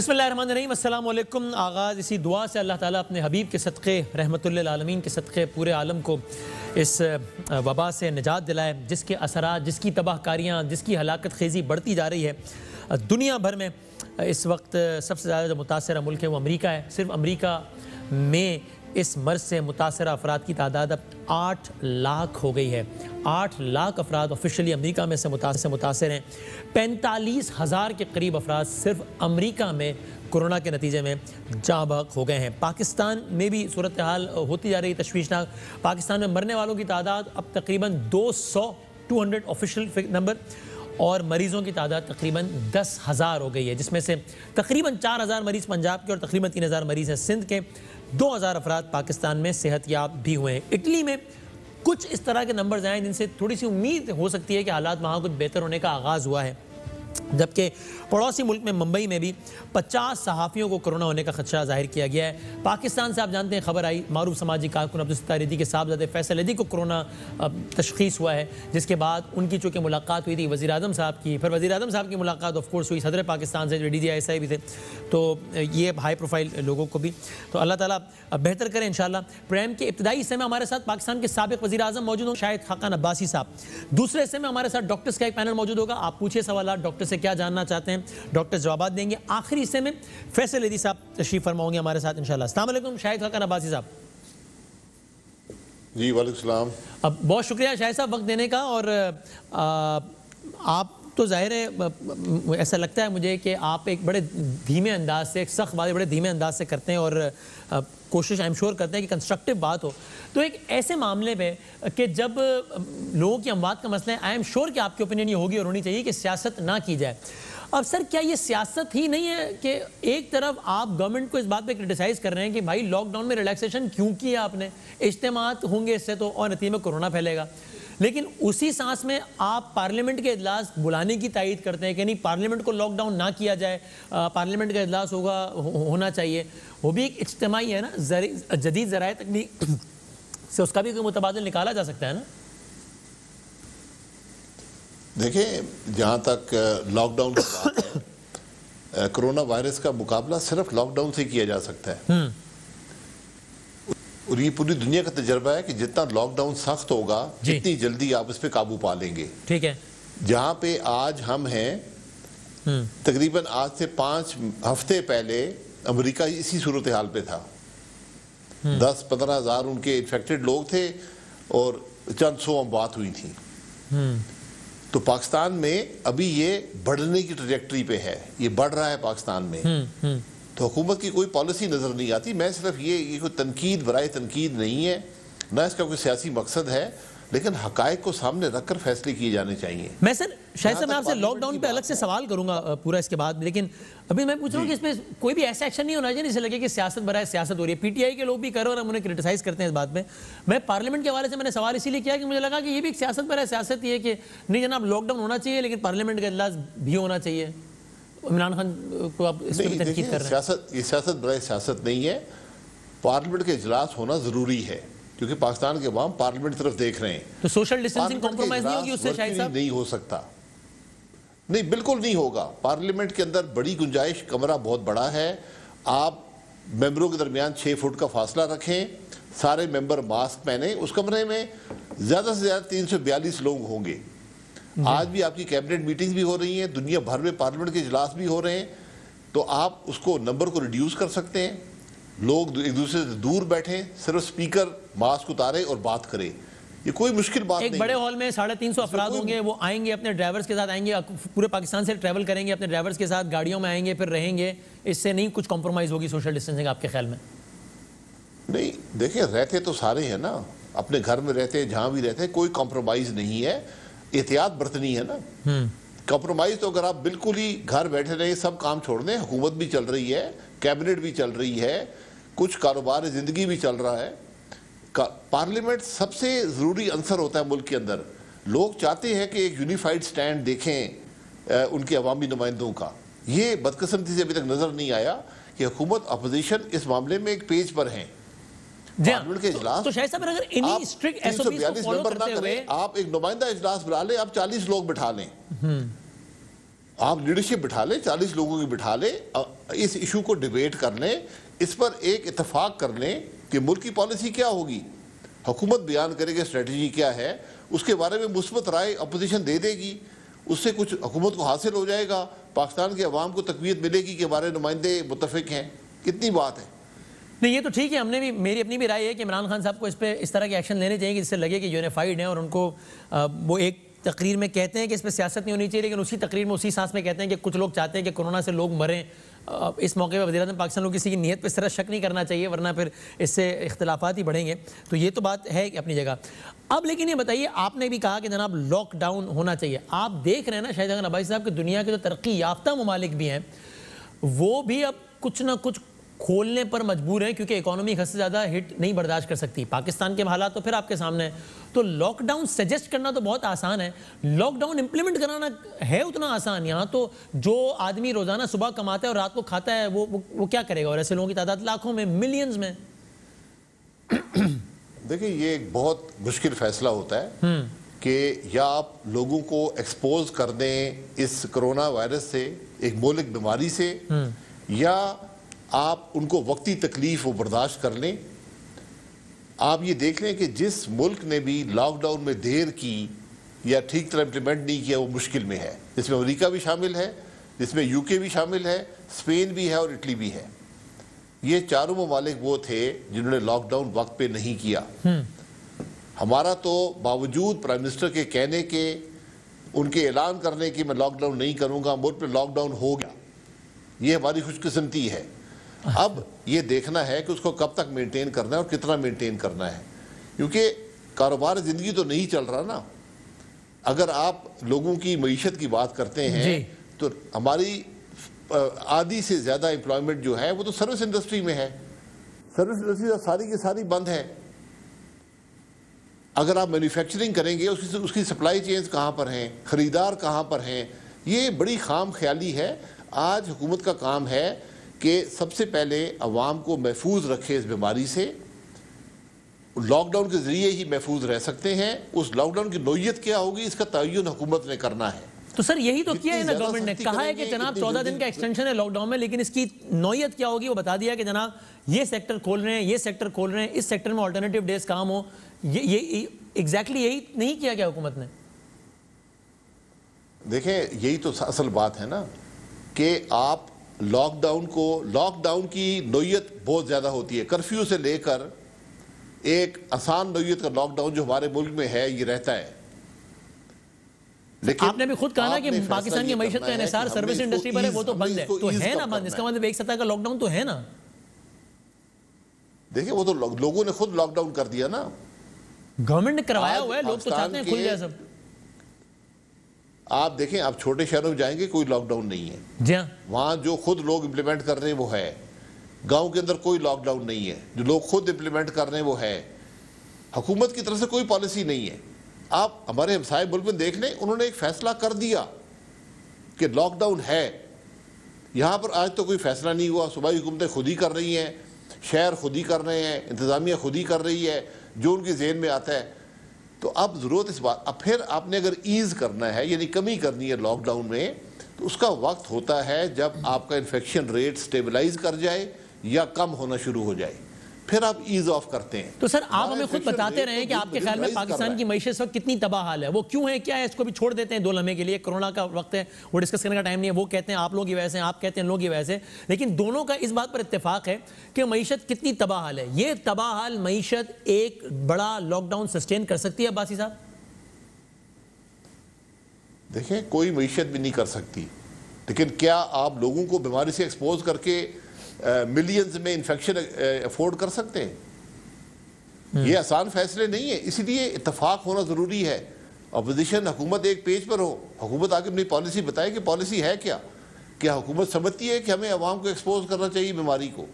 बिस्मिल्लाहिर्रहमानिर्रहीम, अस्सलाम वालेकुम। आगाज़ इसी दुआ से अल्लाह ताला अपने हबीब के सदक़े रहमतुल्लिल आलमीन के सदक़े पूरे आलम को इस वबा से निजात दिलाए, जिसके असरात, जिसकी तबाहकारियाँ, जिसकी हलाकत खेज़ी बढ़ती जा रही है। दुनिया भर में इस वक्त सबसे ज़्यादा जो मुतासर मुल्क है वो अमरीका है। सिर्फ अमरीका में इस मर्ज़ से मुतासर अफराद की तादाद अब 8 लाख हो गई है। 8 लाख अफराद ऑफिशियली अमरीका में से मुतासर हैं। 45,000 के करीब अफराद सिर्फ अमरीका में कोरोना के नतीजे में जाँ बहक हो गए हैं। पाकिस्तान में भी सूरत हाल होती जा रही तशवीशनाक। पाकिस्तान में मरने वालों की तादाद अब तकरीबन 200 ऑफिशियल नंबर और मरीज़ों की तादाद तकरीबन 10,000 हो गई है, जिसमें से तकरीबन 4,000 मरीज़ पंजाब के और तकरीबन 3,000 मरीज़ हैं सिंध के। 2,000 अफराद पाकिस्तान में सेहतयाब भी हुए हैं। इटली में कुछ इस तरह के नंबर्स आए जिनसे थोड़ी सी उम्मीद हो सकती है कि हालात वहाँ कुछ बेहतर होने का आगाज़ हुआ है, जबकि पड़ोसी मुल्क में मुंबई में भी 50 सहाफ़ियों को कोरोना होने का खदशा जाहिर किया गया है। पाकिस्तान से आप जानते हैं खबर आई, मारूफ समाजी कारकुन अब्दुल के साहबजादे फैसल अली को कोरोना तशख़ीस हुआ है, जिसके बाद उनकी चूँकि मुलाकात हुई थी वज़ीर आज़म साहब की, फिर वज़ीर आज़म साहब की मुलाकात ऑफ कोर्स हुई सदर पाकिस्तान से, जो DGI भी थे। तो ये हाई प्रोफाइल लोगों को भी तो अल्लाह ताला बेहतर करें इंशाअल्लाह। प्रोग्राम के इब्तदाई हिस्से में हमारे साथ पाकिस्तान के साबिक़ वज़ीर आज़म मौजूद होंगे, शाहिद खाकान अब्बासी साहब। दूसरे हिस्से में हमारे साथ डॉक्टर्स का एक पैनल मौजूद होगा। आप पूछिए सवाल, डॉक्टर से क्या जानना चाहते हैं, डॉक्टर जवाब देंगे। आखिरी हिस्से में फैसल अली साहब तशरीफ फरमा होंगे हमारे साथ इंशाअल्लाह। अस्सलाम वालेकुम शाहिद खाकान अब्बासी साहब। जी वालेकुम सलाम। अब बहुत शुक्रिया शाहिद साहब वक्त देने का। और आप तो जाहिर है ऐसा लगता है मुझे कि आप एक बड़े धीमे अंदाज से, एक सख्त बात बड़े धीमे अंदाज से करते हैं और कोशिश आई एम श्योर करते हैं कि कंस्ट्रक्टिव बात हो। तो एक ऐसे मामले में कि जब लोगों की अमवात का मसला है, आई एम श्योर कि आपकी ओपिनियन ये होगी और होनी चाहिए कि सियासत ना की जाए। अब सर क्या ये सियासत ही नहीं है कि एक तरफ आप गवर्नमेंट को इस बात पे क्रिटिसाइज कर रहे हैं कि भाई लॉकडाउन में रिलैक्सेशन क्यों किया आपने, इज्तिमात होंगे इससे तो और नतीजे में कोरोना फैलेगा, लेकिन उसी सांस में आप पार्लियामेंट के इजलास बुलाने की तायीद करते हैं कि नहीं पार्लियामेंट को लॉकडाउन ना किया जाए, पार्लियामेंट का इजलास होना चाहिए। वो भी एक इज्तिमाई है ना, जदीद ज़राए तकनीक से उसका भी कोई मुतबादिल निकाला जा सकता है ना। देखिए, जहाँ तक लॉकडाउन की बात है, कोरोना वायरस का मुकाबला सिर्फ लॉकडाउन से किया जा सकता है। और ये पूरी दुनिया का तजर्बा है कि जितना लॉकडाउन सख्त होगा जितनी जल्दी आप इस पे काबू पा लेंगे। ठीक है, जहाँ पे आज हम हैं, तकरीबन आज से 5 हफ्ते पहले अमेरिका इसी सूरत हाल पे था। 10-15 हज़ार उनके इन्फेक्टेड लोग थे और चंद 100 अमवात हुई थी। तो पाकिस्तान में अभी ये बढ़ने की ट्रैजेक्टरी पे है, ये बढ़ रहा है पाकिस्तान में। तो हुकूमत की कोई पॉलिसी नजर नहीं आती। मैं सिर्फ ये कोई तनकीद बराए तनकीद नहीं है, ना इसका कोई सियासी मकसद है, लेकिन हकायक को सामने रखकर फैसले किए जाने चाहिए। मैं सर शायद मैं आपसे लॉकडाउन पे अलग से सवाल करूंगा पूरा इसके बाद, लेकिन अभी मैं पूछ रहा हूँ कि इसमें कोई भी ऐसा एक्शन नहीं होना चाहिए जिससे लगे कि सियासत बराए सियासत हो रही है। PTI के लोग भी कर रहे हैं और हम उन्हें क्रिटिसाइज करते हैं इस बात में। मैं पार्लियामेंट के हवाले से मैंने सवाल इसीलिए किया कि मुझे लगा कि ये भी एक सियासत बराए सियासत ही है कि नहीं जनाब लॉकडाउन होना चाहिए लेकिन पार्लियामेंट का इजलास भी होना चाहिए। इमरान खान को आप इस पर तनकीद कर रहे हैं। ये सियासत बराए सियासत नहीं है। पार्लियामेंट के इजलास होना जरूरी है क्योंकि पाकिस्तान के अवाम पार्लियामेंट तरफ देख रहे हैं। तो सोशल डिस्टेंसिंग कॉम्प्रोमाइज नहीं होगी उससे शायद साहब? नहीं हो सकता, नहीं बिल्कुल नहीं होगा। पार्लियामेंट के अंदर बड़ी गुंजाइश, कमरा बहुत बड़ा है। आप मेंबरों के दरमियान 6 फुट का फासला रखें, सारे मेंबर मास्क पहने। उस कमरे में ज्यादा से ज्यादा 342 लोग होंगे। आज भी आपकी कैबिनेट मीटिंग भी हो रही है, दुनिया भर में पार्लियामेंट के इजलास भी हो रहे हैं। तो आप उसको नंबर को रिड्यूस कर सकते हैं, लोग एक दूसरे से दूर बैठें, सिर्फ स्पीकर मास्क उतारे और बात करें। ये कोई मुश्किल बात नहीं। एक बड़े हॉल में 350 अफराद होंगे, वो आएंगे अपने ड्राइवर्स के साथ आएंगे, पूरे पाकिस्तान से ट्रैवल करेंगे अपने ड्राइवर्स के साथ, गाड़ियों में आएंगे फिर रहेंगे। इससे नहीं कुछ कॉम्प्रोमाइज होगी सोशल डिस्टेंसिंग आपके ख्याल में? नहीं, देखिए रहते तो सारे हैं ना, अपने घर में रहते हैं, जहां भी रहते हैं, कोई कॉम्प्रोमाइज नहीं है। एहतियात बरतनी है ना। कॉम्प्रोमाइज तो अगर आप बिल्कुल ही घर बैठे रहे, सब काम छोड़ दें, हुकूमत भी चल रही है, कैबिनेट भी चल रही है, कुछ कारोबार जिंदगी भी चल रहा है। पार्लियामेंट सबसे जरूरी अंसर होता है मुल्क के अंदर। लोग चाहते हैं कि एक यूनिफाइड स्टैंड देखें उनके अवामी नुमाइंदों का। ये बदकिस्मती से अभी तक नजर नहीं आया कि हुकूमत अपोजिशन इस मामले में एक पेज पर है। पार्लियामेंट के इजलास तो शायद साहब अगर इन्हीं स्ट्रिक्ट एसओपीज को फॉलो करते हुए आप एक नुमाइंदा इजलास बुला लें, आप 40 लोग बिठा लें, आप लीडरशिप बिठा लें, 40 लोगों की बिठा लें, इस इशू को डिबेट कर लें, इस पर एक इत्तेफाक कर लें कि मुल्क की पॉलिसी क्या होगी, हुकूमत बयान करेगी स्ट्रेटजी क्या है, उसके बारे में मुस्बत राय अपोजिशन दे देगी, उससे कुछ हुकूमत को हासिल हो जाएगा, पाकिस्तान के अवाम को तकवीत मिलेगी कि हमारे नुमाइंदे मुतफिक हैं। कितनी बात है। नहीं, ये तो ठीक है, हमने भी, मेरी अपनी भी राय है कि इमरान खान साहब को इस पे इस तरह के एक्शन लेने चाहिए जिससे लगे कि यूनिफाइड हैं। और उनको वो एक तकरीर में कहते हैं कि इस पर सियासत नहीं होनी चाहिए, लेकिन उसी तकरीर में उसी सांस में कहते हैं कि कुछ लोग चाहते हैं कि कोरोना से लोग मरें। इस मौके पर वज़ीर-ए-आज़म पाकिस्तान को किसी की नीयत पर इस तरह शक नहीं करना चाहिए, वरना फिर इससे इख्तिलाफात ही बढ़ेंगे। तो ये तो बात है अपनी जगह। अब लेकिन ये बताइए, आपने भी कहा कि जनाब लॉकडाउन होना चाहिए। आप देख रहे हैं ना शाहिद अब्बासी साहब कि दुनिया के जो तरक्की याफ्ता ममालिक भी हैं वो भी अब कुछ ना कुछ खोलने पर मजबूर है, क्योंकि इकोनॉमी हद से ज़्यादा हिट नहीं बर्दाश्त कर सकती। पाकिस्तान के हालात तो फिर आपके सामने है। तो लॉकडाउन सजेस्ट करना तो बहुत आसान है, लॉकडाउन इंप्लीमेंट कराना है उतना आसान? यहाँ तो जो आदमी रोज़ाना सुबह कमाता है और रात को खाता है वो क्या करेगा? और ऐसे लोगों की तादाद लाखों में, मिलियंस में। देखिए, ये एक बहुत मुश्किल फैसला होता है कि या आप लोगों को एक्सपोज कर दें इस कोरोना वायरस से, एक मौलिक बीमारी से, या आप उनको वक्ती तकलीफ वो बर्दाश्त कर लें। आप ये देख लें कि जिस मुल्क ने भी लॉकडाउन में देर की या ठीक तरह इम्प्लीमेंट नहीं किया वो मुश्किल में है। जिसमें अमेरिका भी शामिल है, जिसमें यूके भी शामिल है, स्पेन भी है और इटली भी है। ये चारों ममालिक वो थे जिन्होंने लॉकडाउन वक्त पे नहीं किया। हमारा तो बावजूद प्राइम मिनिस्टर के कहने के, उनके ऐलान करने की मैं लॉकडाउन नहीं करूँगा, मुल्क पे लॉकडाउन हो गया। ये हमारी खुशकिस्मती है। अब ये देखना है कि उसको कब तक मेंटेन करना है और कितना मेंटेन करना है, क्योंकि कारोबार ज़िंदगी तो नहीं चल रहा ना। अगर आप लोगों की मईशत की बात करते हैं तो हमारी आधी से ज़्यादा एम्प्लॉयमेंट जो है वो तो सर्विस इंडस्ट्री में है। सर्विस इंडस्ट्री सारी की सारी बंद है। अगर आप मैन्युफैक्चरिंग करेंगे उसकी सप्लाई चेन्स कहाँ पर हैं, ख़रीदार कहाँ पर हैं, ये बड़ी खाम ख्याली है। आज हुकूमत का काम है कि सबसे पहले अवाम को महफूज रखे इस बीमारी से। लॉकडाउन के ज़रिए ही महफूज रह सकते हैं। उस लॉकडाउन की नोयत क्या होगी इसका तयन हुकूमत ने करना है। तो सर यही तो किया है ना गवर्नमेंट ने, कहा है कि जनाब 14 दिन का एक्सटेंशन है लॉकडाउन में, लेकिन इसकी नोयत क्या होगी वो बता दिया कि जनाब ये सेक्टर खोल रहे हैं, ये सेक्टर खोल रहे हैं, इस सेक्टर में अल्टरनेटिव डेज काम हो। ये एग्जैक्टली यही नहीं किया क्या हुकूमत ने? देखें, यही तो असल बात है ना कि आप लॉकडाउन की नोयत बहुत ज़्यादा होती है। कर्फ्यू से लेकर एक आसान नोयत का लॉकडाउन जो हमारे मुल्क में है ये रहता है। लेकिन आपने भी खुद कहा ना कि पाकिस्तान की मईशत का इन्हिसार सर्विस इंडस्ट्री पर है, वो तो बंद है। तो है ना बंद, इसका मतलब एक सप्ताह का लॉकडाउन तो है ना। देखिए, वो तो लोगों ने खुद लॉकडाउन कर दिया ना, गवर्नमेंट ने करवाया हुआ है। लोग तो चाहते हैं खुल जाए सब। आप देखें, आप छोटे शहरों में जाएंगे कोई लॉकडाउन नहीं है जी हाँ। वहाँ जो खुद लोग इम्प्लीमेंट कर रहे हैं वो है। गांव के अंदर कोई लॉकडाउन नहीं है, जो लोग खुद इम्प्लीमेंट कर रहे हैं वो है। हुकूमत की तरफ से कोई पॉलिसी नहीं है। आप हमारे हमसाये मुल्क में देख लें, उन्होंने एक फैसला कर दिया कि लॉकडाउन है। यहाँ पर आज तो कोई फैसला नहीं हुआ। सूबाई हुकूमतें खुद ही कर रही हैं, शहर खुद ही कर रहे हैं, इंतज़ामिया खुद ही कर रही है जो उनके ज़हन में आता है। तो अब ज़रूरत इस बात, अब फिर आपने अगर ईज़ करना है यानी कमी करनी है लॉकडाउन में, तो उसका वक्त होता है जब आपका इन्फेक्शन रेट स्टेबलाइज कर जाए या कम होना शुरू हो जाए, फिर आप ईज ऑफ करते हैं। तो सर आप हमें खुद बताते रहे हैं कि आपके ख्याल में पाकिस्तान की मईशत इस वक्त कितनी तबाह हाल है, वो क्यों है, क्या है? इसको भी छोड़ देते हैं 2 लम्हे के लिए, कोरोना का वक्त है, वो डिस्कस करने का टाइम नहीं है। वो कहते हैं आप लोग की वजह से, आप कहते हैं लोग की वजह से, लेकिन दोनों का इस बात पर इत्तेफाक है कि मईशत कितनी तबाह हाल है। ये तबाह हाल मईशत एक बड़ा लॉकडाउन सस्टेन कर सकती है अब्बासी साहब? देखें, कोई मईशत भी नहीं कर सकती, लेकिन क्या आप लोगों को बीमारी से एक्सपोज करके मिलियंस में इन्फेक्शन अफोर्ड कर सकते हैं? ये आसान फैसले नहीं है, इसलिए इत्तेफाक होना ज़रूरी है। अपोजिशन, हुकूमत एक पेज पर हो, हुकूमत आके अपनी पॉलिसी बताए कि पॉलिसी है क्या। क्या हुकूमत समझती है कि हमें अवाम को एक्सपोज करना चाहिए बीमारी को?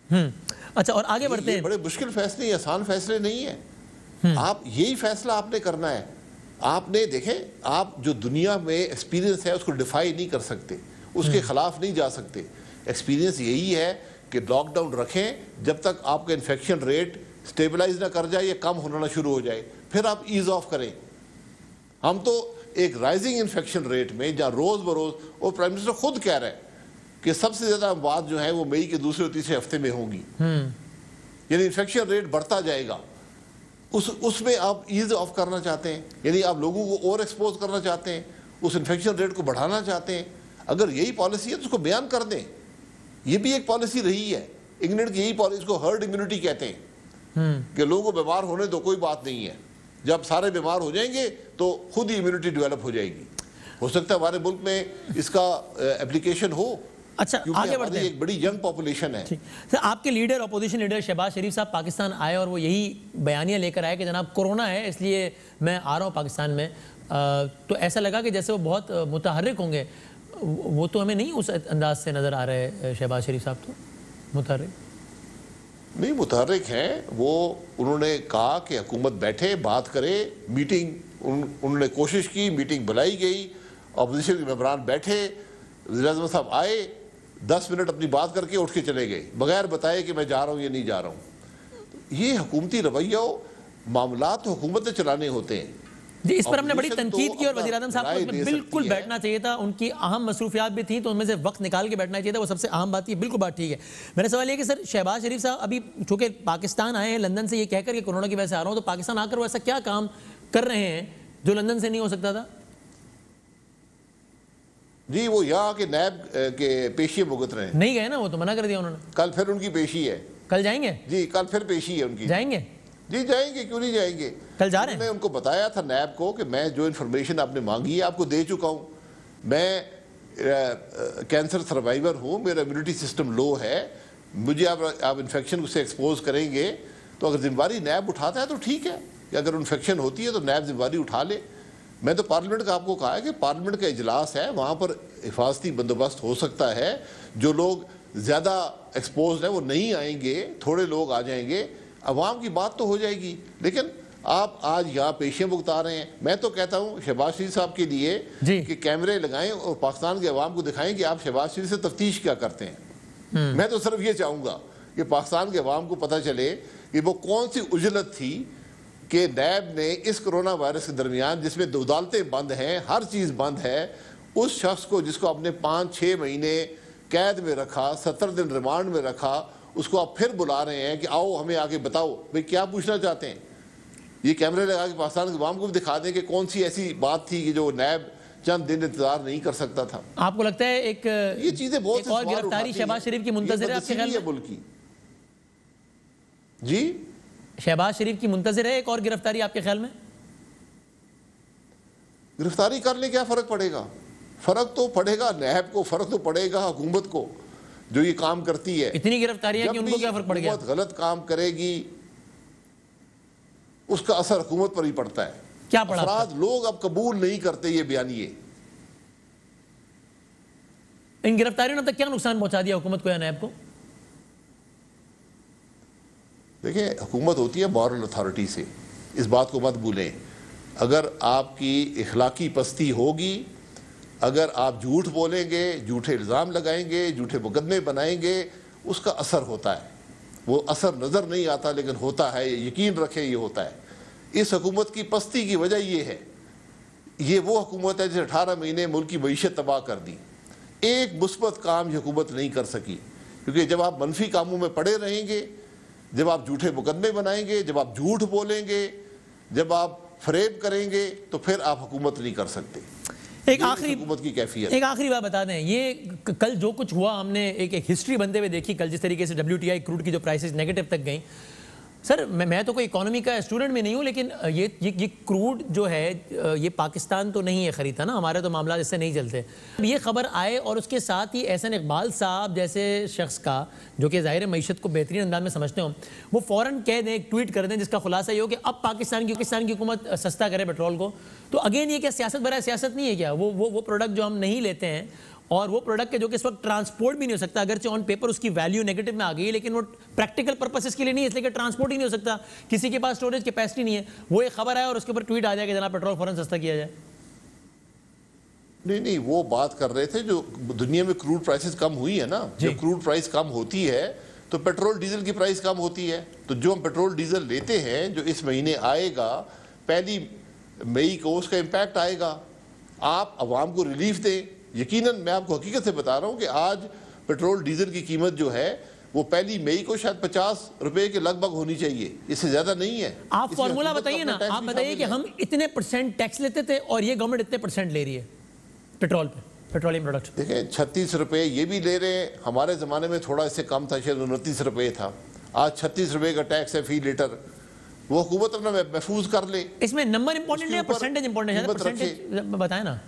अच्छा, और आगे बढ़ते हैं। बड़े मुश्किल फैसले, आसान फैसले नहीं है। आप यही फैसला आपने करना है। आपने देखें, आप जो दुनिया में एक्सपीरियंस है उसको डिफाई नहीं कर सकते, उसके खिलाफ नहीं जा सकते। एक्सपीरियंस यही है कि लॉकडाउन रखें जब तक आपका इन्फेक्शन रेट स्टेबलाइज ना कर जाए या कम होना शुरू हो जाए, फिर आप ईज ऑफ करें। हम तो एक राइजिंग इन्फेक्शन रेट में, जहाँ रोज़ बरोज़, और प्राइम मिनिस्टर खुद कह रहे हैं कि सबसे ज्यादा अमवात जो है वो मई के दूसरे और तीसरे हफ्ते में होंगी, यानी इन्फेक्शन रेट बढ़ता जाएगा। उसमें आप ईज ऑफ करना चाहते हैं, यानी आप लोगों को ओवर एक्सपोज करना चाहते हैं, उस इन्फेक्शन रेट को बढ़ाना चाहते हैं। अगर यही पॉलिसी है तो उसको बयान कर दें। ये भी एक पॉलिसी रही है इंग्लैंड की, यही पॉलिसी को हर्ड इम्यूनिटी कहते हैं कि लोगों को बीमार होने दो, कोई बात नहीं है, जब सारे बीमार हो जाएंगे तो खुद ही इम्यूनिटी डेवलप हो जाएगी। हो सकता है हमारे मुल्क में इसका एप्लीकेशन हो। अच्छा, आगे बढ़ते हैं। एक बड़ी यंग पॉपुलेशन है। सर, आपके लीडर, अपोजिशन लीडर शहबाज शरीफ साहब पाकिस्तान आए और वो यही बयानिया लेकर आए कि जनाब कोरोना है इसलिए मैं आ रहा हूँ पाकिस्तान में, तो ऐसा लगा कि जैसे वो बहुत मुतहर्रिक होंगे। वो तो हमें नहीं उस अंदाज से नज़र आ रहे शहबाज शरीफ साहब, तो मुतहर्रिक नहीं, मुतहर्रिक हैं वो। उन्होंने कहा कि हुकूमत बैठे बात करे, मीटिंग उन्होंने कोशिश की, मीटिंग बुलाई गई, अपोजिशन के मेंबरान बैठे, वज़ीर-ए-आज़म साहब आए, 10 मिनट अपनी बात करके उठ के चले गए बगैर बताए कि मैं जा रहा हूँ या नहीं जा रहा हूँ। ये हुकूमती रवैया, मामला तो हुकूमत ने चलाने होते हैं जी। इस पर हमने बड़ी तनकीद की और वज़ीर-ए-आज़म साहब को बिल्कुल बैठना चाहिए था, उनकी अहम मसरूफियात भी थी तो उनमें से वक्त निकाल के बैठना चाहिए था, वो सबसे अहम बात थी। बिल्कुल बात ठीक है। मेरा सवाल ये कि सर शहबाज शरीफ साहब अभी चूँकि पाकिस्तान आए हैं लंदन से ये कहकर कि कोरोना की वजह से आ रहा हूँ, तो पाकिस्तान आकर वो ऐसा क्या काम कर रहे हैं जो लंदन से नहीं हो सकता था? जी वो यहाँ के नैब के पेशी भुगत रहे हैं। नहीं गए ना, वो तो मना कर दिया उन्होंने। कल फिर उनकी पेशी है। कल जाएंगे? जी कल फिर पेशी है उनकी। जाएंगे? जी जाएंगे, क्यों नहीं जाएंगे। कल जा रहे हैं। मैं उनको बताया था नैब को कि मैं जो इन्फॉर्मेशन आपने मांगी है आपको दे चुका हूँ। मैं कैंसर सर्वाइवर हूँ, मेरा इम्यूनिटी सिस्टम लो है, मुझे आप इन्फेक्शन से एक्सपोज करेंगे तो अगर जिम्मेवारी नैब उठाता है तो ठीक है, कि अगर इन्फेक्शन होती है तो नैब जिम्मेवारी उठा ले। मैं तो पार्लियामेंट का आपको कहा है कि पार्लियामेंट का इजलास है, वहाँ पर हिफाजती बंदोबस्त हो सकता है, जो लोग ज़्यादा एक्सपोज हैं वो नहीं आएंगे, थोड़े लोग आ जाएंगे, अवाम की बात तो हो जाएगी। लेकिन आप आज यहाँ पेशियाँ भुगता रहे हैं। मैं तो कहता हूँ शहबाज शरीफ साहब के लिए कि कैमरे लगाएं और पाकिस्तान के अवाम को दिखाएं कि आप शहबाज शरीफ से तफ्तीश क्या करते हैं। मैं तो सिर्फ ये चाहूँगा कि पाकिस्तान के अवाम को पता चले कि वो कौन सी उजलत थी कि नैब ने इस कोरोना वायरस के दरमियान, जिसमें अदालतें बंद हैं, हर चीज़ बंद है, उस शख्स को जिसको आपने 5-6 महीने कैद में रखा, 70 दिन रिमांड में रखा, उसको आप फिर बुला रहे हैं कि आओ हमें आगे बताओ भाई क्या पूछना चाहते हैं। ये कैमरे लगा के पाकिस्तान के अवाम को भी दिखा दें कि कौन सी ऐसी बात थी कि जो नैब चंद दिन इंतजार नहीं कर सकता था। आपको लगता है एक ये चीजें बहुत और गिरफ्तारी शहबाज शरीफ की मुंतज़िर है आपके ख्याल में? मुल्क की जी शहबाज शरीफ की मुंतज़िर है एक और गिरफ्तारी आपके ख्याल में? गिरफ्तारी करने क्या फर्क पड़ेगा? फर्क तो पड़ेगा नैब को, फर्क तो पड़ेगा हुकूमत को जो ये काम करती है। इतनी गिरफ्तारी है कि उनको क्या फर्क पड़ गया? गलत काम करेगी उसका असर हुकूमत पर ही पड़ता है। क्या पड़ा? अफराद लोग अब कबूल नहीं करते ये बयानिए। इन गिरफ्तारियों ने तक क्या नुकसान पहुंचा दिया हुकूमत को या नैब को? देखिए हुकूमत होती है मॉरल अथॉरिटी से, इस बात को मत भूलें। अगर आपकी इखलाकी पस्ती होगी, अगर आप झूठ बोलेंगे, झूठे इल्ज़ाम लगाएंगे, झूठे मुकदमे बनाएंगे, उसका असर होता है। वो असर नज़र नहीं आता लेकिन होता है, यकीन रखें ये होता है। इस हुकूमत की पस्ती की वजह ये है, ये वो हुकूमत है जिसे 18 महीने मुल्क की मईशत तबाह कर दी। एक मुस्बत काम ये हुकूमत नहीं कर सकी, क्योंकि जब आप मनफी कामों में पड़े रहेंगे, जब आप झूठे मुकदमे बनाएंगे, जब आप झूठ बोलेंगे, जब आप फरेब करेंगे, तो फिर आप हुकूमत नहीं कर सकते। एक आखिरी हुकूमत की कैफियत, एक आखिरी बात बता दें, ये कल जो कुछ हुआ हमने एक हिस्ट्री बनते हुए देखी कल, जिस तरीके से WTI क्रूड की जो प्राइसेस नेगेटिव तक गई। सर मैं तो कोई इकोनॉमी का स्टूडेंट भी नहीं हूँ, लेकिन ये क्रूड जो है ये पाकिस्तान तो नहीं है खरीदता ना, हमारे तो मामला इससे नहीं चलते। ये खबर आए और उसके साथ ही एहसन इकबाल साहब जैसे शख्स का, जो कि ज़ाहिर मईशत को बेहतरीन अंदाज में समझते हो, वो फ़ौरन कह दें, एक ट्वीट कर दें जिसका खुलासा ये हो कि अब पाकिस्तान की हुकूमत सस्ता करे पेट्रोल को। तो अगेन ये क्या सियासत बराए सियासत नहीं है क्या? वो प्रोडक्ट जो हम नहीं लेते हैं और वो प्रोडक्ट के जो कि इस वक्त ट्रांसपोर्ट भी नहीं हो सकता, अगरचे ऑन पेपर उसकी वैल्यू नेगेटिव में आ गई है, लेकिन वो प्रैक्टिकल पर्पसेस के लिए नहीं है, इसलिए कि ट्रांसपोर्ट ही नहीं हो सकता, किसी के पास स्टोरेज कैपेसिटी नहीं है। वो एक खबर है और उसके ऊपर ट्वीट आ जाए कि जनाब पेट्रोल फौरन सस्ता किया जाए। नहीं वो बात कर रहे थे जो दुनिया में क्रूड प्राइसेस कम हुई है ना, जब क्रूड प्राइस कम होती है तो पेट्रोल डीजल की प्राइस कम होती है। तो जो हम पेट्रोल डीजल लेते हैं, जो इस महीने आएगा 1 मई को, उसका इम्पैक्ट आएगा। आप अवाम को रिलीफ दें। यकीनन मैं आपको हकीकत से बता रहा हूँ कि आज पेट्रोल डीजल की कीमत जो है वो पहली मई को शायद 50 रुपए के लगभग होनी चाहिए, इससे ज्यादा नहीं है। आप फॉर्मूला बताइए ना, आप बताइए कि हम इतने % टैक्स लेते थे और ये गवर्नमेंट इतने % ले रही है पेट्रोल पे, पेट्रोलियम प्रोडक्ट। देखिए 36 रुपए ये भी ले रहे हैं, हमारे ज़माने में थोड़ा इससे कम था, शायद 29 रुपए था। आज 36 रुपए का टैक्स है फी लीटर, वो हुकूमत अपना महफूज कर ले। इसमें नंबर इंपॉर्टेंट है, परसेंटेज इंपॉर्टेंट है? परसेंटेज बताएं ना।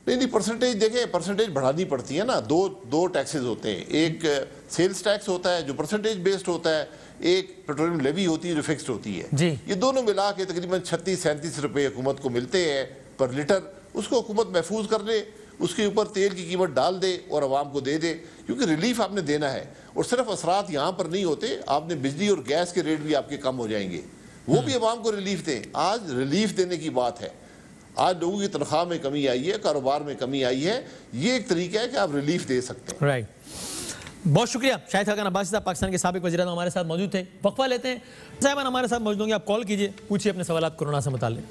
नहीं, परसेंटेज देखें, परसेंटेज बढ़ानी पड़ती है ना। दो टैक्सेस होते हैं, एक सेल्स टैक्स होता है जो परसेंटेज बेस्ड होता है, एक पेट्रोलियम लेवी होती है जो फिक्स्ड होती है जी। ये दोनों मिला के तकरीबन 36-37 रुपए हुकूमत को मिलते हैं पर लीटर। उसको हुकूमत महफूज कर ले, उसके ऊपर तेल की कीमत डाल दे और आवाम को दे दे, क्योंकि रिलीफ आपने देना है। और सिर्फ असरात यहाँ पर नहीं होते, आपने बिजली और गैस के रेट भी आपके कम हो जाएंगे, वो भी आवाम को रिलीफ दें। आज रिलीफ देने की बात है। आज लोगों की तनख्वाह में कमी आई है, कारोबार में कमी आई है, ये एक तरीका है कि आप रिलीफ दे सकते हैं। राइट, बहुत शुक्रिया। शाहिद खाकान अब्बासी साहब पाकिस्तान के साबिक वज़ीर आज़म हमारे साथ मौजूद थे। वक्फा लेते हैं, साहिबान हमारे साथ मौजूद होंगे, आप कॉल कीजिए, पूछिए अपने सवाल कोरोना से मुताल्लिक।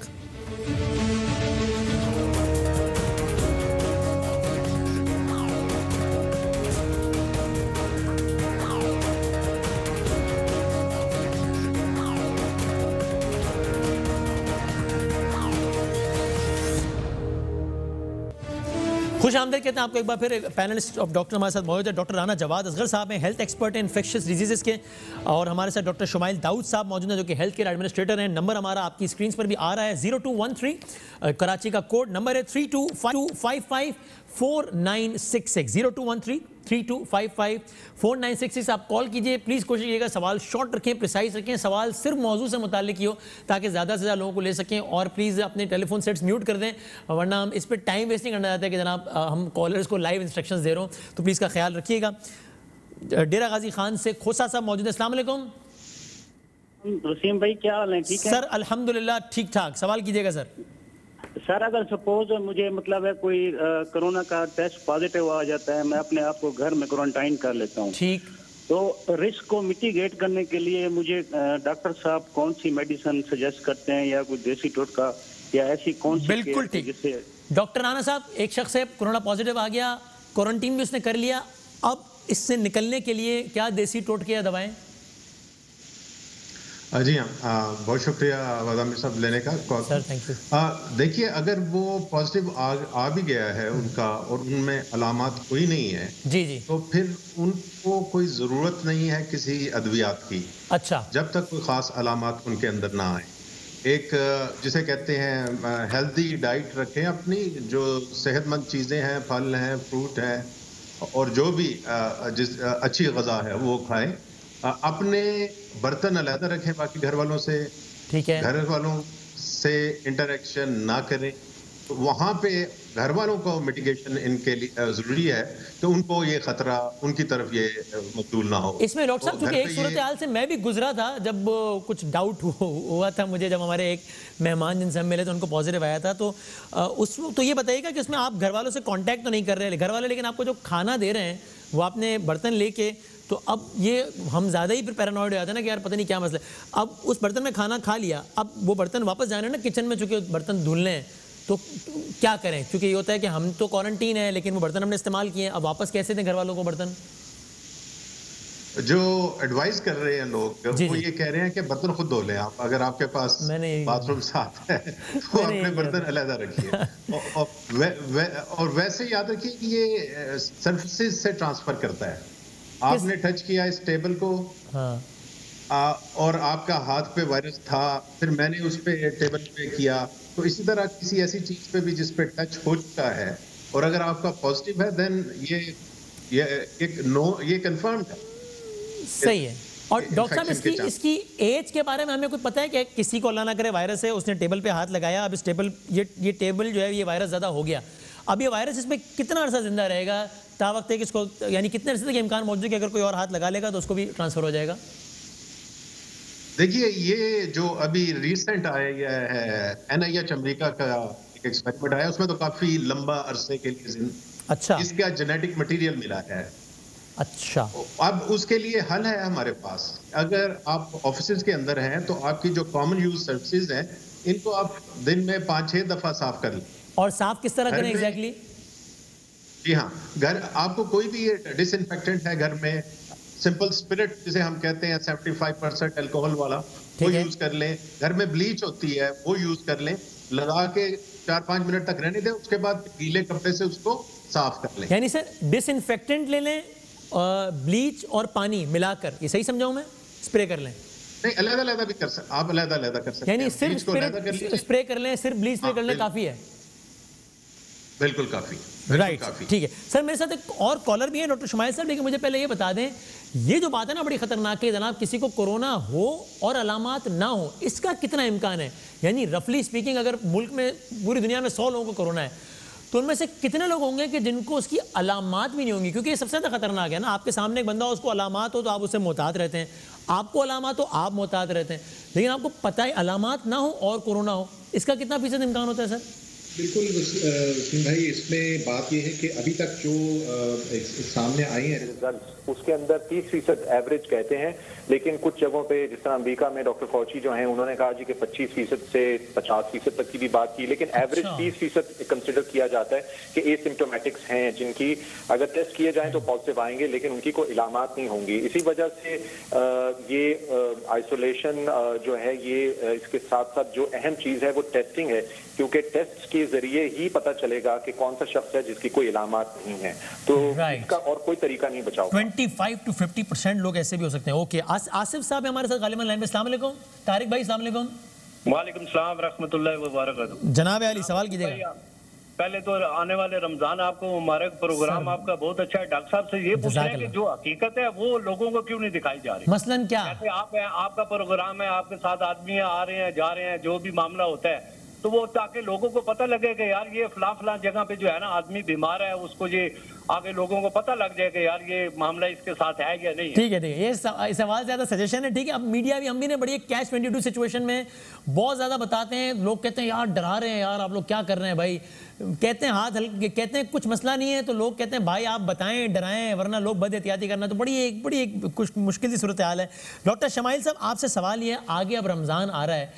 खुश आमदीद कहते हैं आपको एक बार फिर। पैनलिस्ट ऑफ डॉक्टर हमारे साथ मौजूद है, डॉक्टर राना जवाद असगर साहब हैं, हेल्थ एक्सपर्ट हैं इन्फेक्शियस डिजीजेस के, और हमारे साथ डॉक्टर शुमाइल दाऊद साहब मौजूद हैं जो कि हेल्थ केयर एडमिनिस्ट्रेटर हैं। नंबर हमारा आपकी स्क्रीन पर भी आ रहा है, 0213 कराची का कोड नंबर है, 32554966 0213-3255-4966। आप कॉल कीजिए, प्लीज़ कोशिश कीजिएगा सवाल शॉर्ट रखें, प्रिसाइज रखें, सवाल सिर्फ मौजूद से मुताल्लिक ही हो ताकि ज़्यादा से ज़्यादा लोगों को ले सकें। और प्लीज़ अपने टेलीफोन सेट्स म्यूट कर दें, वरना हम इस पर टाइम वेस्ट नहीं करना चाहते कि जनाब हम कॉलर्स को लाइव इंस्ट्रक्शंस दे रहे हो, तो प्लीज़ का ख्याल रखिएगा। डेरा गाजी खान से खोसा साहब मौजूद है। अस्सलाम वालेकुम रसीम भाई, क्या हाल है? ठीक है सर, अल्हम्दुलिल्लाह ठीक ठाक। सवाल कीजिएगा सर। सर, अगर सपोज मुझे मतलब है कोई कोरोना का टेस्ट पॉजिटिव आ जाता है, मैं अपने आप को घर में क्वारंटाइन कर लेता हूँ, ठीक, तो रिस्क को मिटिगेट करने के लिए मुझे डॉक्टर साहब कौन सी मेडिसिन सजेस्ट करते हैं, या कोई देसी टोटका या ऐसी कौन सी? बिल्कुल ठीक। जिससे डॉक्टर राना साहब, एक शख्स है कोरोना पॉजिटिव आ गया, क्वारंटीन भी उसने कर लिया, अब इससे निकलने के लिए क्या देसी टोटके या दवाएं? जी हाँ, बहुत शुक्रिया वादामी साहब लेने का कॉल। Sir thank you. देखिए, अगर वो पॉजिटिव आ भी गया है उनका और उनमें अलामात कोई नहीं है जी जी, तो फिर उनको कोई ज़रूरत नहीं है किसी अद्वियात की। अच्छा, जब तक कोई ख़ास अलामात उनके अंदर ना आए। एक जिसे कहते हैं हेल्दी डाइट रखें अपनी, जो सेहतमंद चीज़ें हैं, फल हैं, फ्रूट हैं, और जो भी अच्छी ग़ज़ा है वो खाएं। अपने बर्तन अलहदा रखें बाकी घर वालों से, ठीक है, घर वालों से इंटरेक्शन ना करें। तो वहाँ पे घर वालों को मिटिगेशन इनके लिए ज़रूरी है कि उनको ये खतरा उनकी तरफ ये मकबूल ना हो। इसमें डॉक्टर साहब, क्योंकि एक सूरत हाल से मैं भी गुजरा था, जब कुछ डाउट हुआ था मुझे, जब हमारे एक मेहमान जिनसे हम मिले थे उनको पॉजिटिव आया था, तो तो ये बताइएगा कि उसमें आप घर वालों से कांटेक्ट तो नहीं कर रहे घर वाले, लेकिन आपको जो खाना दे रहे हैं वो आपने बर्तन लेके, तो अब ये हम ज़्यादा ही फिर पैरानॉइड हो जाते हैं ना कि यार पता नहीं क्या मसला है। अब उस बर्तन में खाना खा लिया, अब वो बर्तन वापस जाना है ना किचन में, चूँकि बर्तन धुलने हैं, तो क्या करें? क्योंकि ये होता है कि हम तो क्वारंटीन है लेकिन वो बर्तन हमने इस्तेमाल किए हैं, अब वापस कैसे दें घर वालों को बर्तन? जो एडवाइस कर रहे हैं लोग वो ये कह रहे हैं कि बर्तन खुद धो लें आप, अगर आपके पास बाथरूम साथ है तो अपने बर्तन अलग रखिए। और वैसे याद रखिए कि ये सर्फेसिस से ट्रांसफर करता है। आपने टच किया इस टेबल को, हाँ, और आपका हाथ पे वायरस था, फिर मैंने उस पे टेबल पे किया, तो इसी तरह किसी ऐसी चीज पे भी जिस पे टच हो चुका है और अगर आपका पॉजिटिव है, देन ये कंफर्म्ड है। सही है। और डॉक्टर साहब, इसकी एज के बारे में हमें कुछ पता है कि किसी को अल्लाह ना करे वायरस है, उसने टेबल पे हाथ लगाया, अब इस टेबल ये टेबल जो है ये वायरस ज़्यादा हो गया, अब ये वायरस इसमें कितना अर्सा जिंदा रहेगा तावक्त है कि इसको, यानी कितने अर्से तक इम्कान मौजूद है कि अगर कोई और हाथ लगा लेगा तो उसको भी ट्रांसफर हो जाएगा? देखिए, ये जो अभी रिसेंट आया है NIH अमेरिका का एक एक्सपेरिमेंट आया, उसमें तो काफी लंबा अरसे के लिए अच्छा इसका जेनेटिक मटेरियल मिला है। अच्छा, अब उसके लिए हल है हमारे पास। अगर आप ऑफिस के अंदर हैं तो आपकी जो कॉमन यूज सर्विसेज हैं इनको आप दिन में 5-6 दफा साफ कर लें। और साफ किस तरह करें एग्जैक्टली? जी हाँ, घर आपको कोई भी डिसइंफेक्टेंट है घर में, सिंपल स्पिरिट जिसे हम कहते हैं 75% अल्कोहल वाला, वो यूज कर लें। घर में ब्लीच होती है, वो यूज कर लें, लगा के 4-5 मिनट तक रहने दें, उसके बाद गीले कपड़े से उसको साफ कर लें। यानी सर डिसइंफेक्टेंट ले लें, ब्लीच और पानी मिलाकर, ये सही समझाऊं मैं, स्प्रे कर लें? नहीं, अलग-अलग भी कर सकते, आप अलग-अलग कर सकते हैं। यानी सिर्फ स्प्रे कर लें, सिर्फ ब्लीच स्प्रे कर लें, काफी है? बिल्कुल काफी, राइट, ठीक है सर। मेरे साथ एक और कॉलर भी है, डॉक्टर शमाइल साहब, लेकिन मुझे पहले ये बता दें, ये जो बात है ना बड़ी खतरनाक है जनाब, किसी को कोरोना हो और अलामात ना हो, इसका कितना इम्कान है? यानी रफली स्पीकिंग अगर मुल्क में, पूरी दुनिया में 100 लोगों को कोरोना है, तो उनमें से कितने लोग होंगे कि जिनको उसकी अलामात भी नहीं होंगी? क्योंकि ये सबसे ज़्यादा खतरनाक है ना, आपके सामने एक बंदा हो, उसको अलामात हो तो आप उससे मोहतात रहते हैं, आपको अलामात हो आप मोहतात रहते हैं, लेकिन आपको पता है अलामात ना हो और कोरोना हो, इसका कितना फीसद इम्कान होता है सर? बिल्कुल सिंह भाई, इसमें बात यह है कि अभी तक जो सामने आई है रिजल्ट, उसके अंदर 30% एवरेज कहते हैं, लेकिन कुछ जगहों पे जिस तरह अमेरिका में डॉक्टर फौची जो हैं उन्होंने कहा जी कि 25% से 50% तक की भी बात की, लेकिन एवरेज 30% कंसिडर किया जाता है कि एसिम्प्टोमेटिक्स हैं, जिनकी अगर टेस्ट किए जाएं तो पॉजिटिव आएंगे, लेकिन उनकी कोई इलामात नहीं होंगी। इसी वजह से ये आइसोलेशन जो है, ये इसके साथ साथ जो अहम चीज है वो टेस्टिंग है, क्योंकि टेस्ट के जरिए ही पता चलेगा कि कौन सा शख्स है जिसकी कोई इलामात नहीं है, तो इसका और कोई तरीका नहीं बचाओ। 25 to 50% लोग ऐसे भी हो सकते हैं। ओके, आसिफ साहब हमारे साथ गालिबन लाइन में। अस्सलाम वालेकुम तारिक भाई। अस्सलाम वालेकुम। वालेकुम सलाम रहमतुल्लाहि व बरकातहू। जनाब अली सवाल कीजिएगा। पहले तो आने वाले रमजान आपको मुबारक, प्रोग्राम आपका बहुत अच्छा है। डॉक्टर साहब से ये पूछ रहे हैं कि जो हकीकत है वो लोगों को क्यों नहीं दिखाई जा रही? मसलन क्या? जैसे आप हैं, आपका प्रोग्राम है, आपके साथ आदमी आ रहे हैं जा रहे हैं, जो भी मामला होता है, तो वो ताकि लोगों को पता लगे कि यार ये फलां जगह पे जो है ना आदमी बीमार है, उसको ये आगे लोगों को पता लग जाए कि यार ये मामला इसके साथ है या नहीं है। ठीक है, ये सवाल ज्यादा सजेशन है। ठीक है, अब मीडिया भी, हम भी ने बड़ी कैच 22 सिचुएशन में बहुत ज्यादा बताते हैं, लोग कहते हैं यार डरा रहे हैं, यार आप लोग क्या कर रहे हैं भाई, कहते हैं हाथ हल्के, कहते हैं कुछ मसला नहीं है, तो लोग कहते हैं भाई आप बताएं, डराएं, वरना लोग बद एहतियाती करना, तो बड़ी एक कुछ मुश्किल सी सूरत हाल है। डॉक्टर शमाइल साहब आपसे सवाल ये है, आगे अब रमज़ान आ रहा है,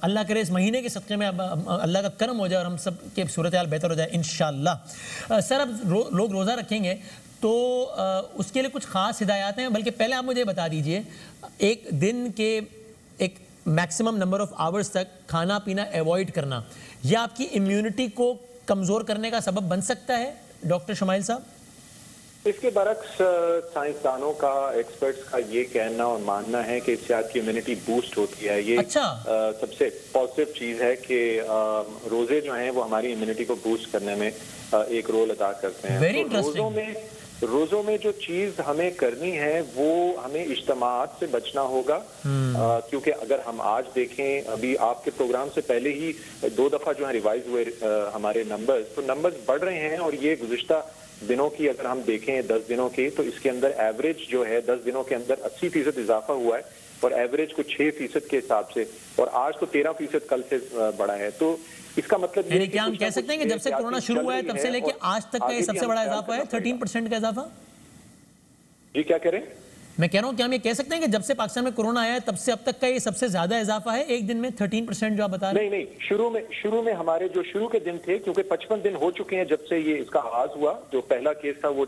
अल्लाह करे इस महीने के सदक़े में अब अल्लाह का करम हो जाए और हम सब के सूरत हाल बेहतर हो जाए इंशाअल्लाह। सर अब लोग रोज़ा रखेंगे तो उसके लिए कुछ ख़ास हिदायत हैं, बल्कि पहले आप मुझे बता दीजिए, एक दिन के एक मैक्सिमम नंबर ऑफ आवर्स तक खाना पीना अवॉइड करना, यह आपकी इम्यूनिटी को कमज़ोर करने का सबब बन सकता है डॉक्टर शमाइल साहब? इसके बरक्स साइंसदानों का, एक्सपर्ट्स का ये कहना और मानना है कि इससे आपकी इम्यूनिटी बूस्ट होती है। ये अच्छा। सबसे पॉजिटिव चीज़ है कि रोज़े जो हैं वो हमारी इम्यूनिटी को बूस्ट करने में एक रोल अदा करते हैं। वेरी तो रोज़ों में जो चीज़ हमें करनी है वो हमें इज्तिमात से बचना होगा, क्योंकि अगर हम आज देखें, अभी आपके प्रोग्राम से पहले ही 2 दफ़ा जो है रिवाइज हुए हमारे नंबर्स, तो नंबर्स बढ़ रहे हैं, और ये गुज़िश्ता दिनों की अगर हम देखें 10 दिनों की, तो इसके अंदर एवरेज जो है 10 दिनों के अंदर 80% इजाफा हुआ है, और एवरेज को 6% के हिसाब से, और आज तो 13% कल से बढ़ा है। तो इसका मतलब ये क्या हम कह सकते हैं कि जब से कोरोना शुरू हुआ है तब से लेके आज तक का ये सबसे बड़ा इजाफा है, 13% का इजाफा? जी क्या कह रहे हैं? मैं कह रहा हूँ, क्या हम ये कह सकते हैं कि जब से पाकिस्तान में कोरोना आया है तब से अब तक का ये सबसे ज्यादा इजाफा है एक दिन में, 13% जो आप बता रहे हैं? नहीं, शुरू में हमारे जो शुरू के दिन थे, क्योंकि 55 दिन हो चुके हैं जब से ये इसका आगाज हुआ। जो पहला केस था वो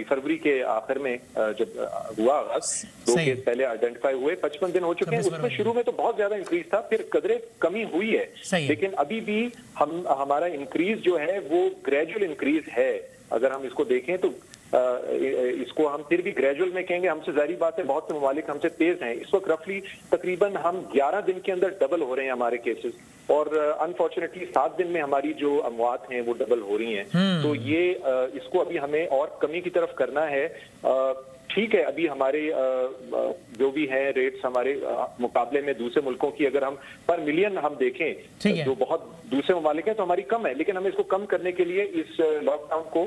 फरवरी के आखिर में जब हुआ आगाज, 2 केस पहले आइडेंटिफाई हुए, 55 दिन हो चुके हैं। उसमें शुरू में तो बहुत ज्यादा इंक्रीज था, फिर कदरे कमी हुई है, लेकिन अभी भी हमारा इंक्रीज जो है वो ग्रेजुअल इंक्रीज है। अगर हम इसको देखें तो इसको हम फिर भी ग्रेजुअल में कहेंगे, हमसे जाहिर बात है बहुत से ममालिक हमसे तेज हैं। इस वक्त रफली तकरीबन हम 11 दिन के अंदर डबल हो रहे हैं हमारे केसेस, और अनफॉर्चुनेटली 7 दिन में हमारी जो अमवात हैं वो डबल हो रही हैं। तो ये इसको अभी हमें और कमी की तरफ करना है। ठीक है, अभी हमारे जो भी है रेट्स हमारे मुकाबले में दूसरे मुल्कों की अगर हम पर मिलियन हम देखें, जो बहुत दूसरे ममालिक हैं, तो हमारी कम है, लेकिन हमें इसको कम करने के लिए इस लॉकडाउन को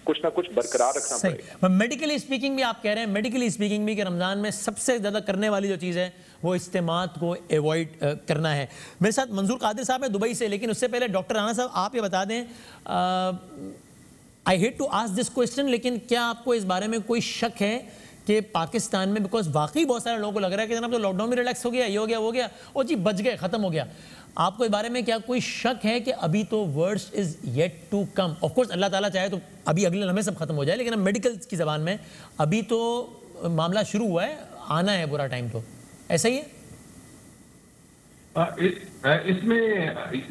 कुछ ना कुछ बरकरार रखना पड़ेगा। मेडिकली स्पीकिंग भी आप कह रहे हैं, मेडिकली स्पीकिंग भी कि रमजान में सबसे ज्यादा करने वाली जो चीज है वो इज्तिमात को अवॉइड करना है। मेरे साथ मंजूर कादिर साहब है दुबई से, लेकिन उससे पहले डॉक्टर राना साहब आप ये बता दें, I hate to ask this question, लेकिन क्या आपको इस बारे में कोई शक है कि पाकिस्तान में, बिकॉज वाकई बहुत सारे लोगों को लग रहा है कि जनाब तो लॉकडाउन भी रिलैक्स हो गया, ये हो गया वो गया, और जी बच गए, खत्म हो गया, आपको इस बारे में क्या कोई शक है कि अभी तो worst is yet to come? Of course Allah ताला चाहे तो अभी अगले लम्हे सब खत्म हो जाए, लेकिन अब मेडिकल की ज़बान में अभी तो मामला शुरू हुआ है, आना है बुरा टाइम, तो ऐसा ही है? इसमें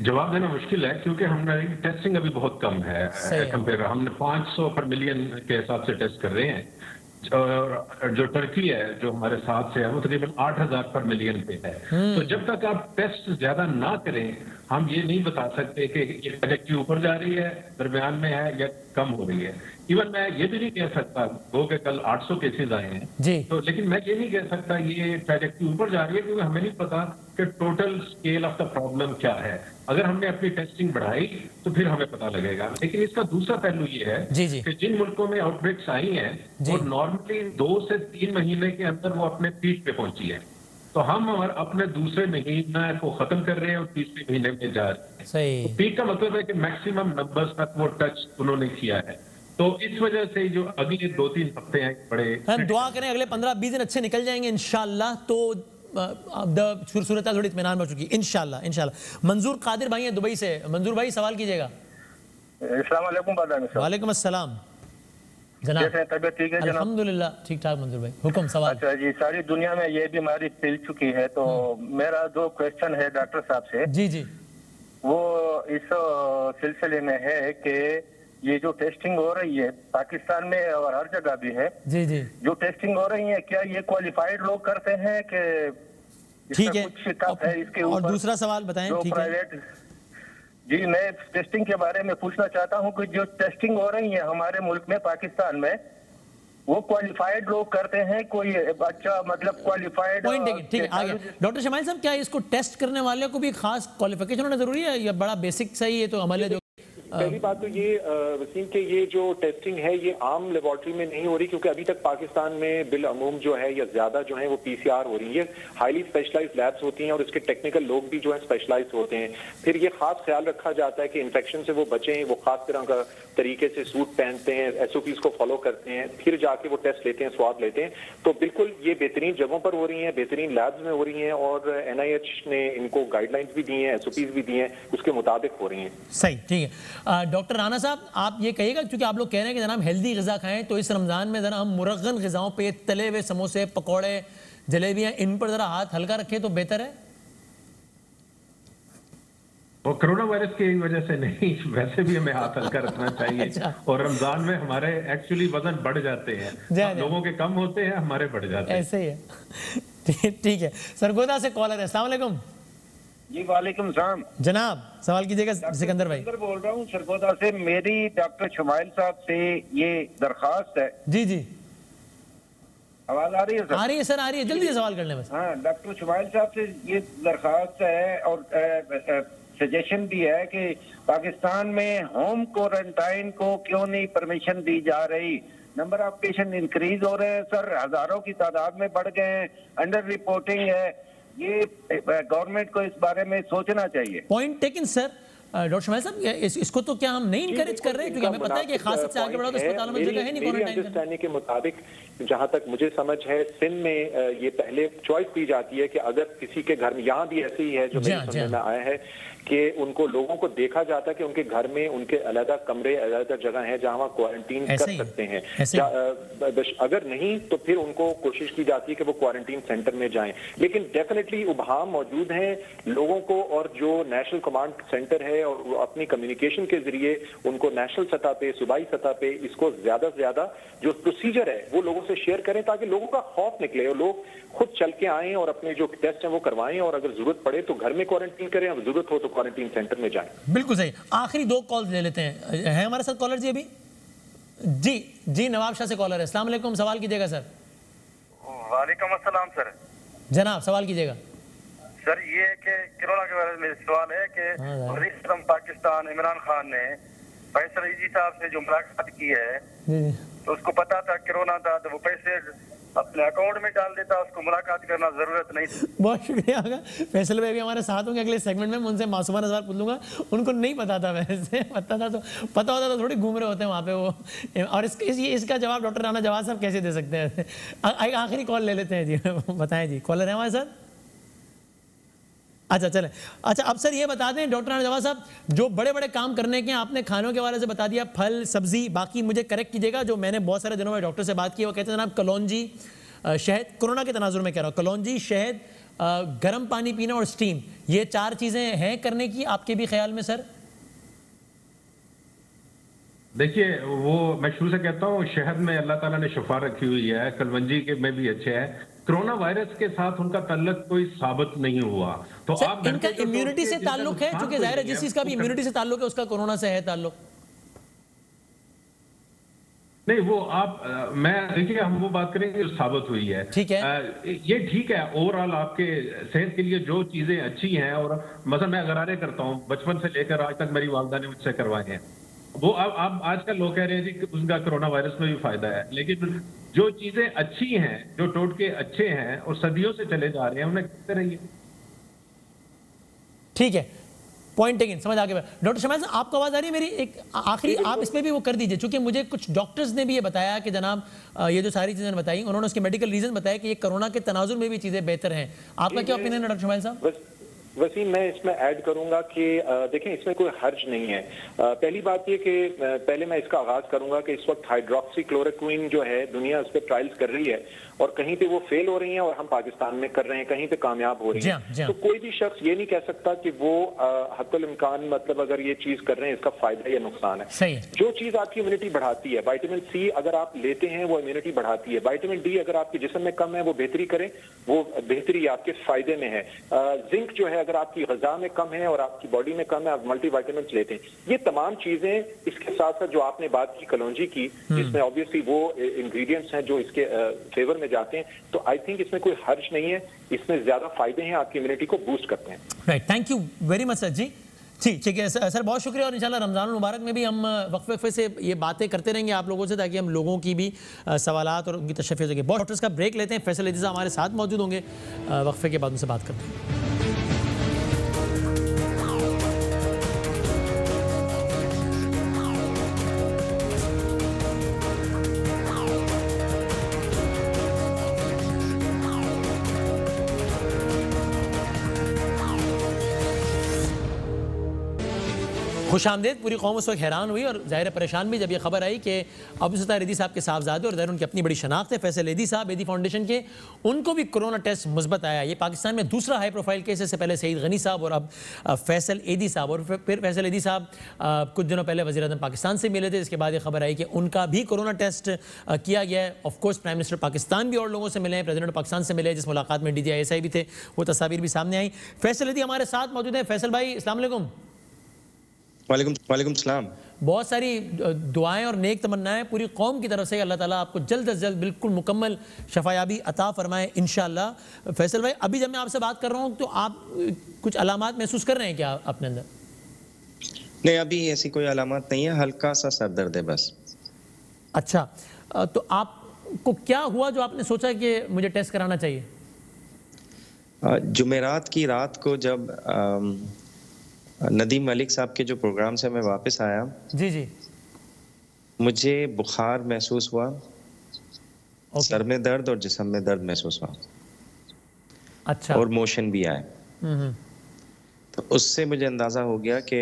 जवाब देना मुश्किल है क्योंकि हमने टेस्टिंग अभी बहुत कम है कंपेयर, हमने 500 पर मिलियन के हिसाब से टेस्ट कर रहे हैं, और जो टर्की है जो हमारे साथ से है वो तकरीबन 8000 पर मिलियन पे है। तो जब तक आप टेस्ट ज्यादा ना करें हम ये नहीं बता सकते कि ये ट्रैजेक्टरी ऊपर जा रही है, दरमियान में है या कम हो रही है। इवन मैं ये भी नहीं कह सकता, वो के कल 800 केसेस आए हैं जी, तो लेकिन मैं ये नहीं कह सकता ये ट्रैजेक्टरी ऊपर जा रही है क्योंकि हमें नहीं पता कि total scale of the problem क्या है। अगर हमने अपनी टेस्टिंग बढ़ाई तो फिर हमें पता लगेगा। लेकिन इसका दूसरा पहलू ये है कि जिन मुल्कों में आउटब्रेक्स आई हैं वो नॉर्मली 2 से 3 महीने के अंदर वो अपने पीक पे पहुंची है, तो हम अपने दूसरे महीने को खत्म कर रहे हैं और तीसरे महीने में जा रहे हैं। सही। तो पीक का मतलब है कि मैक्सिमम नंबर्स तक वो टच उन्होंने किया है, तो इस वजह से जो अगले 2-3 हफ्ते हैं बड़े, हम दुआ करें अगले 15-20 दिन अच्छे निकल जाएंगे इंशाल्लाह, तो अब सूरत थोड़ी इत्मीनान हो चुकी है इंशाल्लाह इंशाल्लाह। मंजूर कादिर भाई हैं दुबई से। मंजूर भाई सवाल कीजिएगा। अस्सलाम वालेकुम। वालेकुम अस्सलाम जनाब, तबीयत ठीक है? अल्हम्दुलिल्लाह ठीक ठाक। मंजूर भाई हुक्म सवाल। अच्छा जी, सारी दुनिया में ये बीमारी फैल चुकी है, तो मेरा जो क्वेश्चन है डॉक्टर साहब से जी वो इस सिलसिले में है कि ये जो टेस्टिंग हो रही है पाकिस्तान में और हर जगह भी है जी, जो टेस्टिंग हो रही है क्या ये क्वालिफाइड लोग करते हैं कि ठीक है? कुछ शिकायत है इसके ऊपर? और दूसरा सवाल बताएं। जो प्राइवेट जी, मैं टेस्टिंग के बारे में पूछना चाहता हूं कि जो टेस्टिंग हो रही है हमारे मुल्क में पाकिस्तान में वो क्वालिफाइड लोग करते हैं? कोई अच्छा मतलब क्वालिफाइड पॉइंट? ठीक है आगे डॉक्टर शमाइल साहब, क्या इसको टेस्ट करने वाले को भी खास क्वालिफिकेशन होना जरूरी है या बड़ा बेसिक सही है? तो हमारे जो पहली बात तो ये वसीम के ये जो टेस्टिंग है ये आम लेबोरेटरी में नहीं हो रही, क्योंकि अभी तक पाकिस्तान में बिल अमूम जो है या ज्यादा जो है वो पीसीआर हो रही है। हाईली स्पेशलाइज्ड लैब्स होती हैं और इसके टेक्निकल लोग भी जो है स्पेशलाइज्ड होते हैं। फिर ये खास ख्याल रखा जाता है कि इन्फेक्शन से वो बचें, वो खास तरह का तरीके से सूट पहनते हैं, एसओपीज को फॉलो करते हैं, फिर जाके वो टेस्ट लेते हैं, स्वाब लेते हैं। तो बिल्कुल ये बेहतरीन जगहों पर हो रही है, बेहतरीन लैब्स में हो रही है और NIH ने इनको गाइडलाइंस भी दी हैं, एसओपीज भी दी हैं, उसके मुताबिक हो रही हैं। सही, ठीक है। डॉक्टर राना साहब आप ये कहिएगा, क्योंकि आप लोग कह रहे हैं कि जनाब हेल्दी ग़िज़ा खाएं, तो इस रमज़ान में ज़रा हम मुरग़्ग़न ग़िज़ाओं पे तले हुए समोसे, पकौड़े, जलेबियाँ, इन पर ज़रा हाथ हल्का रखें तो बेहतर है। और कोरोना वायरस की वजह से नहीं, वैसे भी हमें हाथ हल्का रखना चाहिए। अच्छा। और रमजान में हमारे एक्चुअली वजन बढ़ जाते हैं, लोगों के कम होते हैं, हमारे बढ़ जाते हैं। ऐसे ही है। ठीक है। सरगोदा से कॉलर है। अस्सलाम वालेकुम। जी वालेकुम सलाम जनाब, सवाल कीजिएगा। सिकंदर भाई बोल रहा हूँ सरगोदा से। मेरी डॉक्टर शुमाइल साहब से ये दरखास्त है। जी आवाज आ रही है सर? आ रही है सर, आ रही है, जल्दी से सवाल कर लें बस। हाँ, डॉक्टर शुमाइल साहब से ये दरखास्त है और सजेशन भी है कि पाकिस्तान में होम क्वारंटाइन को क्यों नहीं परमिशन दी जा रही। नंबर ऑफ पेशेंट इंक्रीज हो रहे हैं सर, हजारों की तादाद में बढ़ गए हैं, अंडर रिपोर्टिंग है। ये गवर्नमेंट को इस बारे में सोचना चाहिए। Point taken sir. Doctor smile साहब, इसको तो क्या हम नहीं इनकरेज कर रहे हैं, क्योंकि हमें पता है कि खास से आगे बढ़ा तो अस्पतालों में जगह है नहीं क्वारंटाइन के मुताबिक। जहां तक मुझे समझ है सिंध में ये पहले चॉइस दी जाती है कि अगर किसी के घर में, यहाँ भी ऐसे ही है जो मेरे सुनने में आया है कि उनको लोगों को देखा जाता है कि उनके घर में उनके अलग कमरे, अलग जगह है जहां वहाँ क्वारंटीन कर सकते हैं। अगर नहीं तो फिर उनको कोशिश की जाती है कि वो क्वारंटीन सेंटर में जाएं। लेकिन डेफिनेटली उबहाम मौजूद हैं लोगों को, और जो नेशनल कमांड सेंटर है और अपनी कम्युनिकेशन के जरिए उनको नेशनल सतह पे, सूबाई सतह पे इसको ज्यादा से ज्यादा जो प्रोसीजर है वो लोगों से शेयर करें, ताकि लोगों का खौफ निकले और लोग खुद चल के आएं और अपने जो टेस्ट हैं वो करवाएं, और अगर जरूरत पड़े तो घर में क्वारंटीन करें, और जरूरत हो तो क्वारंटीन सेंटर में जाएं। बिल्कुल सही। आखिरी 2 कॉल ले लेते हैं। है हमारे साथ कॉलर जी अभी? जी नवाब शाह से कॉलर है। अस्सलाम वालेकुम, सवाल कीजिएगा सर। वालेकुम अस्सलाम सर। जनाब सवाल कीजिएगा। सर ये कि कोरोना के बारे में सवाल है कि वज़ीर आज़म पाकिस्तान इमरान खान ने फैसल इजी साहब से जो मुलाकात की है तो उसको पता था कोरोना था, तो वो पैसे अपने अकाउंट में डाल देता, उसको मुलाकात करना जरूरत नहीं थी। बहुत शुक्रिया होगा। फैसल भाई भी हमारे साथ होंगे अगले सेगमेंट में, मैं उनसे मासूमाना सवाल पूछ लूंगा। उनको नहीं पता था, वैसे पता था तो पता होता तो थोड़ी घूम रहे होते हैं वहाँ पे वो। और इसका जवाब डॉक्टर राना जवाब साहब कैसे दे सकते हैं? आखिरी कॉल ले लेते हैं जी। बताएं जी, कॉलर है हमारे साथ? अच्छा चले। अच्छा अब सर ये बता दें डॉक्टर राना जवाद साहब, जो बड़े बड़े काम करने के आपने खानों के हवाले से बता दिया, फल सब्जी, बाकी मुझे करेक्ट कीजिएगा, जो मैंने बहुत सारे दिनों में डॉक्टर से बात की, वो कहते हैं जनाब कलौंजी, शहद, कोरोना के तनाजुर में कह रहा हूँ, कलौंजी, शहद, गर्म पानी पीना और स्टीम, ये 4 चीजें हैं करने की आपके भी ख्याल में सर? देखिए वो मैं शुरू से कहता हूँ, शहद में अल्लाह ताला ने शिफा रखी हुई है, कलवंजी के में भी अच्छे है। कोरोना वायरस के साथ उनका ताल्लुक कोई साबित नहीं हुआ, तो आप इनका इम्यूनिटी से ताल्लुक है, क्योंकि जाहिर है जिस चीज का भी इम्यूनिटी से ताल्लुक है उसका कोरोना से है ताल्लुक। नहीं वो आप मैं देखिए हम वो बात करेंगे जो साबित हुई है। ठीक है, ये ठीक है, ओवरऑल आपके सेहत के लिए जो चीजें अच्छी हैं, और मतलब मैं गरारे करता हूँ, बचपन से लेकर आज तक मेरी वालदा ने मुझसे करवाए हैं, वो अब आजकल लोग कह रहे हैं जी कि उनका कोरोना वायरस में भी फायदा है, लेकिन जो चीजें अच्छी हैं, जो टोटके अच्छे हैं और सदियों से चले जा रहे हैं, उन्हें करते रहिए। ठीक है, पॉइंट टेकन, समझ आ गया। डॉक्टर शमाइल साहब आपको आवाज आ रही है मेरी? एक आखिरी आप इसमें भी वो कर दीजिए, क्योंकि मुझे कुछ डॉक्टर्स ने भी ये बताया कि जनाब ये जो सारी चीजें बताई उन्होंने उसके मेडिकल रीजन बताया कि ये कोरोना के तनाजुर में भी चीजें बेहतर हैं। आपका क्या ओपिनियन है डॉक्टर शमाइल साहब? वसीम, मैं इसमें ऐड करूंगा कि देखें इसमें कोई हर्ज नहीं है। पहली बात ये कि पहले मैं इसका आगाज करूंगा कि इस वक्त हाइड्रोक्सीक्लोरोक्विन जो है दुनिया उस पर ट्रायल्स कर रही है, और कहीं पे वो फेल हो रही हैं और हम पाकिस्तान में कर रहे हैं, कहीं पे कामयाब हो रही हैं। तो कोई भी शख्स ये नहीं कह सकता कि वो हत्तुल इम्कान मतलब अगर ये चीज कर रहे हैं इसका फायदा या नुकसान है। सही है। जो चीज आपकी इम्यूनिटी बढ़ाती है, विटामिन सी अगर आप लेते हैं वो इम्यूनिटी बढ़ाती है, विटामिन डी अगर आपके जिस्म में कम है वो बेहतरी करें, वो बेहतरी आपके फायदे में है। जिंक जो है अगर आपकी ग़िज़ा में कम है और आपकी बॉडी में कम है, आप मल्टी विटामिन लेते हैं, ये तमाम चीजें इसके साथ साथ जो आपने बात की कलौंजी की, जिसमें ऑब्वियसली वो इंग्रेडिएंट्स हैं जो इसके फेवर में जाते हैं, तो आई थिंक इसमें कोई हर्ज नहीं है, इसमें ज्यादा फायदे हैं, आपकी इम्यूनिटी को बूस्ट करते हैं। Right, thank you very much sir ji. ठीक है सर, बहुत शुक्रिया, और इंशाल्लाह रमज़ान मुबारक में भी हम वक्फे से ये बातें करते रहेंगे आप लोगों से, ताकि हम लोगों की भी सवालात और उनकी तशफ़ी हो सके। बहुत डॉक्टर्स का ब्रेक लेते हैं, फैसल एदी साहब हमारे साथ मौजूद होंगे, वक्फे के बाद उनसे बात करते हैं। खुशामदेद। पूरी कौम उस वक्त हैरान हुई और ज़ाहिर परेशान भी जब ये खबर आई कि अबू सत्तार एदी साहब के साहबजादे और ज़ाहिर उनकी अपनी बड़ी शनाख्त है, फैसल एदी साहब एदी फाउंडेशन के, उनको भी कोरोना टेस्ट मुस्बत आया। ये पाकिस्तान में दूसरा हाई प्रोफाइल केस है, इससे पहले सईद गनी साहब और अब फैसल एदी साहब, और फिर फैसल एदी साहब कुछ दिनों पहले वज़ीर आज़म पाकिस्तान से मिले थे, इसके बाद ये खबर आई कि उनका भी कोरोना टेस्ट किया गया है। ऑफकोर्स प्राइम मिनिस्टर पाकिस्तान भी और लोगों से मिले हैं, प्रेसिडेंट पाकिस्तान से मिले, जिस मुलाकात में DGI भी थे, वो तस्वीर भी सामने आई। फैसल एदी हमारे साथ मौजूद है। फैसल भाई अस्सलाम वालेकुम। वालेकुम सलाम। बहुत सारी दुआएं और नेक तमन्नाएं पूरी कौम की तरफ से, अल्लाह ताला आपको जल्द से जल्द बिल्कुल मुकम्मल शफायाबी अता फरमाए इंशाअल्लाह। फैसल भाई, अभी जब मैं आपसे बात कर रहा हूँ तो आप कुछ अलामात महसूस कर रहे हैं क्या अपने अंदर? नहीं, अभी ऐसी कोई अलामत नहीं है, हल्का सा सर दर्द है बस। अच्छा, तो आपको क्या हुआ जो आपने सोचा कि मुझे टेस्ट कराना चाहिए? जुमेरात की रात को जब नदीम मलिक साहब के जो प्रोग्राम से मैं वापस आया, जी, मुझे बुखार महसूस हुआ, सर में दर्द और जिस्म में दर्द महसूस हुआ। अच्छा। और मोशन भी आए। तो उससे मुझे अंदाजा हो गया कि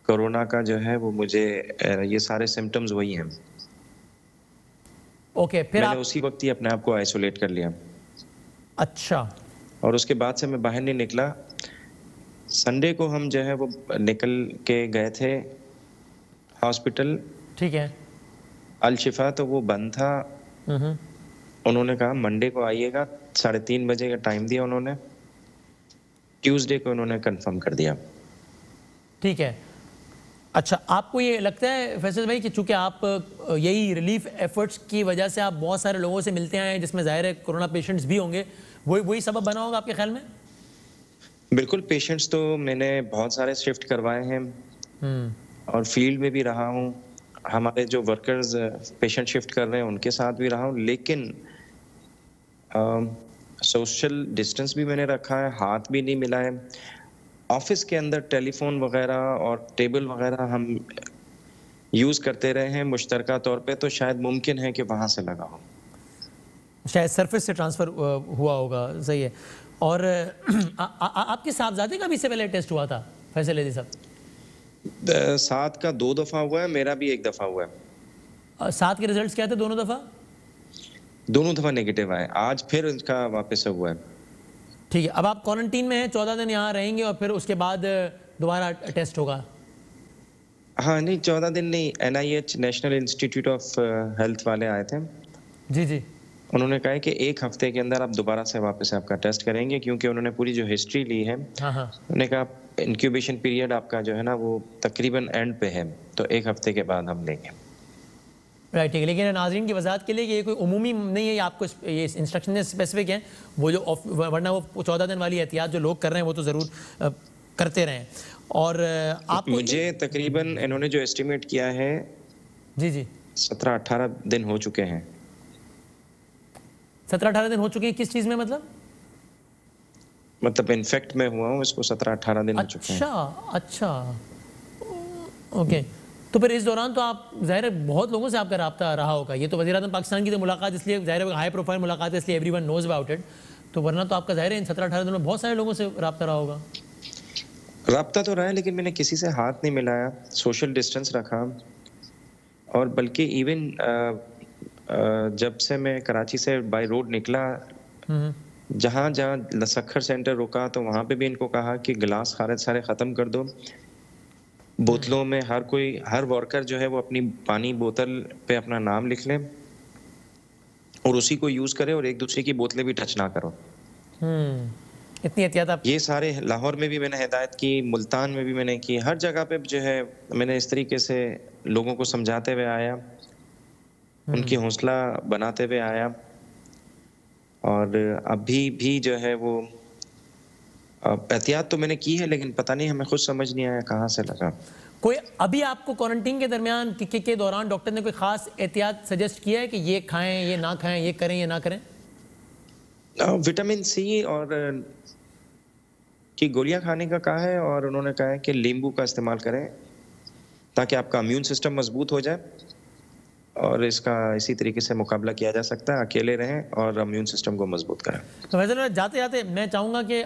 कोरोना का जो है वो मुझे ये सारे सिम्टम्स वही हैं। ओके, फिर मैंने उसी वक्त ही अपने आप को आइसोलेट कर लिया। अच्छा। और उसके बाद से मैं बाहर नहीं निकला। संडे को हम जो है वो निकल के गए थे हॉस्पिटल, ठीक है, अल शिफा, तो वो बंद था। उन्होंने कहा मंडे को आइएगा, 3:30 बजे का टाइम दिया उन्होंने। ट्यूसडे को उन्होंने कंफर्म कर दिया। ठीक है। अच्छा, आपको ये लगता है फैसल भाई कि चूंकि आप यही रिलीफ एफर्ट्स की वजह से आप बहुत सारे लोगों से मिलते हैं, जिसमें जाहिर है कोरोना पेशेंट्स भी होंगे, वही सबब बना होगा आपके ख्याल में? बिल्कुल, पेशेंट्स तो मैंने बहुत सारे शिफ्ट करवाए हैं और फील्ड में भी रहा हूँ। हमारे जो वर्कर्स पेशेंट शिफ्ट कर रहे हैं उनके साथ भी रहा हूँ, लेकिन सोशल डिस्टेंस भी मैंने रखा है, हाथ भी नहीं मिलाए। ऑफिस के अंदर टेलीफोन वगैरह और टेबल वगैरह हम यूज़ करते रहे हैं मुश्तरका तौर पे, तो शायद मुमकिन है कि वहाँ से लगा हो। शायद सरफेस से ट्रांसफ़र हुआ होगा, सही है। और आपके साहबजादे का भी इससे पहले टेस्ट हुआ था फैसल अली साहब? 7 का 2 दफ़ा हुआ है, मेरा भी 1 दफ़ा हुआ है। 7 के रिजल्ट्स क्या थे दोनों दफ़ा? दोनों दफ़ा नेगेटिव आए, आज फिर इसका वापस हुआ है। ठीक है, अब आप क्वारंटीन में हैं, 14 दिन यहाँ रहेंगे और फिर उसके बाद दोबारा टेस्ट होगा? हाँ नहीं, 14 दिन नहीं, NIH national institute of health वाले आए थे। जी जी। उन्होंने कहा है कि 1 हफ्ते के अंदर आप दोबारा से वापस आपका टेस्ट करेंगे, क्योंकि उन्होंने पूरी जो हिस्ट्री ली है, उन्होंने कहा इंक्यूबेशन पीरियड आपका जो है ना वो तकरीबन एंड पे है, तो 1 हफ्ते के बाद हम लेंगे। राइट, ठीक है। लेकिन नाज़रीन की वजाहत के लिए ये कोई उमूमी नहीं है, आपको ये इंस्ट्रक्शन स्पेसिफिक हैं, वो जो वरना वो 14 दिन वाली एहतियात जो लोग कर रहे हैं वो तो ज़रूर करते रहें। और आप मुझे तकरीबन इन्होंने जो एस्टिमेट किया है, जी जी, 17-18 दिन हो चुके हैं। 17-18 दिन हो चुके हैं किस चीज़ में? मतलब इन्फेक्ट में हुआ हूँ, इसको 17-18 दिन हो चुके हैं। अच्छा, ओके। तो फिर इस दौरान तो आप ज़ाहिर है बहुत लोगों से आपका रब्ता रहा होगा। ये तो वज़ीर-ए-आज़म पाकिस्तान की तो मुलाकात इसलिए ज़ाहिर है हाई प्रोफाइल मुलाकात है, इसलिए एवरीवन नोज़ अबाउट इट, तो वरना तो आपका ज़ाहिर है इन 17-18 दिनों में बहुत सारे लोगों से रब्ता रहा होगा। रब्ता तो रहा है, लेकिन मैंने किसी से हाथ नहीं मिलाया, सोशल डिस्टेंस रखा, और बल्कि इवन जब से मैं कराची से बाय रोड निकला, जहाँ जहाँ लसक्खर सेंटर रुका तो वहाँ पे भी इनको कहा कि गिलास खारिज सारे ख़त्म कर दो, बोतलों में हर वर्कर जो है वो अपनी पानी बोतल पे अपना नाम लिख ले और उसी को यूज़ करे, और एक दूसरे की बोतलें भी टच ना करो। इतनी एहतियात आप... ये सारे लाहौर में भी मैंने हिदायत की, मुल्तान में भी मैंने की, हर जगह पे जो है मैंने इस तरीके से लोगों को समझाते हुए आया, उनकी हौसला बनाते हुए आया, और अभी भी जो है वो एहतियात तो मैंने की है, लेकिन पता नहीं हमें खुद समझ नहीं आया कहाँ से लगा। कोई अभी आपको क्वारंटीन के दरमियान के दौरान डॉक्टर ने कोई खास एहतियात सजेस्ट किया है कि ये खाएं, ये ना खाएं, ये करें, ये ना करें? विटामिन सी और की गोलियां खाने का कहा है, और उन्होंने कहा है कि नींबू का इस्तेमाल करें ताकि आपका इम्यून सिस्टम मजबूत हो जाए, और इसका इसी तरीके से मुकाबला किया जा सकता है, अकेले रहें और इम्यून सिस्टम को मजबूत करें। तो वैसे जाते जाते मैं चाहूँगा कि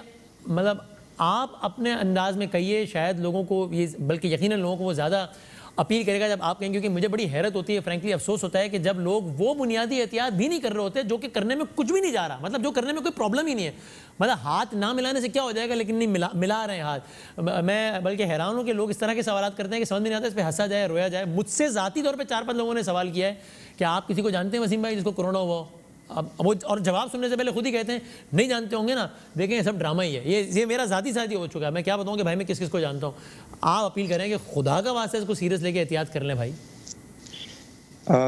मतलब आप अपने अंदाज में कहिए, शायद लोगों को ये, बल्कि यकीनन लोगों को वो ज़्यादा अपील करेगा जब आप कहेंगे, क्योंकि मुझे बड़ी हैरत होती है, फ्रैंकली अफसोस होता है कि जब लोग वो बुनियादी एहतियात भी नहीं कर रहे होते जो कि करने में कुछ भी नहीं जा रहा, मतलब जो करने में कोई प्रॉब्लम ही नहीं है, मतलब हाथ ना मिलाने से क्या हो जाएगा, लेकिन नहीं मिला रहे हैं हाथ। मैं बल्कि हैरान हूँ कि लोग इस तरह के सवाल करते हैं कि समझ नहीं आता इस पर हंसा जाए, रोया जाए। मुझसे ज़ाती तौर पर 4-5 लोगों ने सवाल किया है कि आप किसी को जानते हैं वसीम भाई जिसको कोरोना हुआ हो? अब वो और जवाब सुनने से पहले खुद ही कहते हैं नहीं जानते होंगे ना, देखें ये सब ड्रामा ही है, ये मेरा ज़ाती हो चुका है। मैं क्या बताऊँ कि भाई मैं किस किस को जानता हूँ। आप अपील करें कि खुदा का वास्ते इसको सीरियस लेके एहतियात कर लें भाई।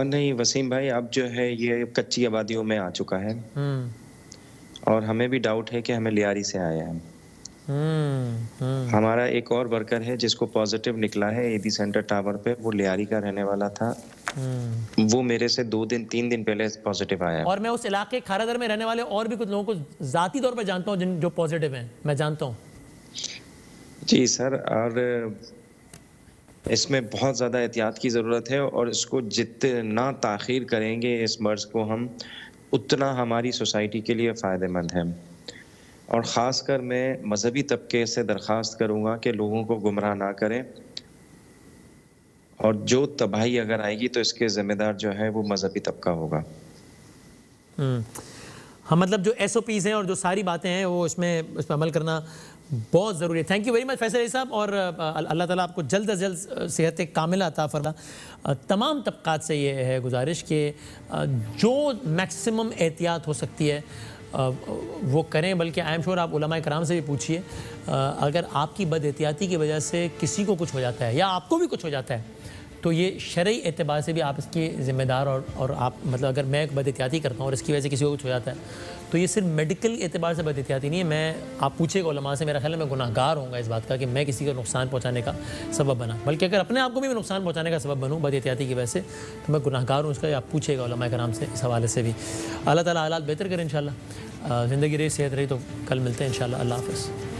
नहीं वसीम भाई, अब जो है ये कच्ची आबादियों में आ चुका है, और हमें भी डाउट है कि हमें लियारी से आया है। हमारा एक और वर्कर है जिसको पॉजिटिव निकला है एडी सेंटर टावर पे, वो लियारी का रहने वाला था, वो मेरे से 2-3 दिन पहले पॉजिटिव आया। और मैं उस इलाके खारादर में रहने वाले और भी कुछ लोगों को जाती तौर पर जानता हूँ जो पॉजिटिव हैं, मैं जानता हूँ। जी सर, और इसमें बहुत ज़्यादा एहतियात की ज़रूरत है, और इसको जितना ताख़ीर करेंगे इस मर्ज़ को हम, उतना हमारी सोसाइटी के लिए फ़ायदेमंद है। और ख़ासकर मैं मजहबी तबके से दरख्वास्त करूँगा कि लोगों को गुमराह ना करें, और जो तबाही अगर आएगी तो इसके ज़िम्मेदार जो है वो मजहबी तबका होगा। हाँ, मतलब जो SOPs हैं और जो सारी बातें हैं वो इसमें अमल करना बहुत ज़रूरी है। Thank you very much Faisal Ali साहब, और अल्लाह ताला आपको जल्द अज जल्द सेहत कामिला अता फरमा। तमाम तबक़ात से ये है गुजारिश कि जो मैक्सिमम एहतियात हो सकती है वो करें, बल्कि आई एम श्योर आप उलमा कराम से भी पूछिए, अगर आपकी बद एहतियाती की वजह से किसी को कुछ हो जाता है या आपको भी कुछ हो जाता है तो ये शरई एतबार से भी आप इसके ज़िम्मेदार, और आप मतलब अगर मैं बद एहतियाती करता हूँ और इसकी वजह से किसी को कुछ हो जाता है तो ये सिर्फ मेडिकल एतबार से बद एहतियाती नहीं है। मैं आप पूछेगा उलमा से, मेरा ख्याल है मैं गुनाहगार होऊंगा इस बात का कि मैं किसी को नुकसान पहुँचाने का सबब बना, बल्कि अगर अपने आप को भी नुकसान पहुँचाने का सबब बनूँ बद एहतियाती की वजह से तो मैं गुनाहगार हूँ इसका। आप पूछेगा उलमा कराम से इस हवाले से भी। अल्लाह ताला हालात बेहतर करें इंशाल्लाह। ज़िंदगी रही, सेहत रही तो कल मिलते हैं इंशाल्लाह। अल्लाह हाफ़िज़।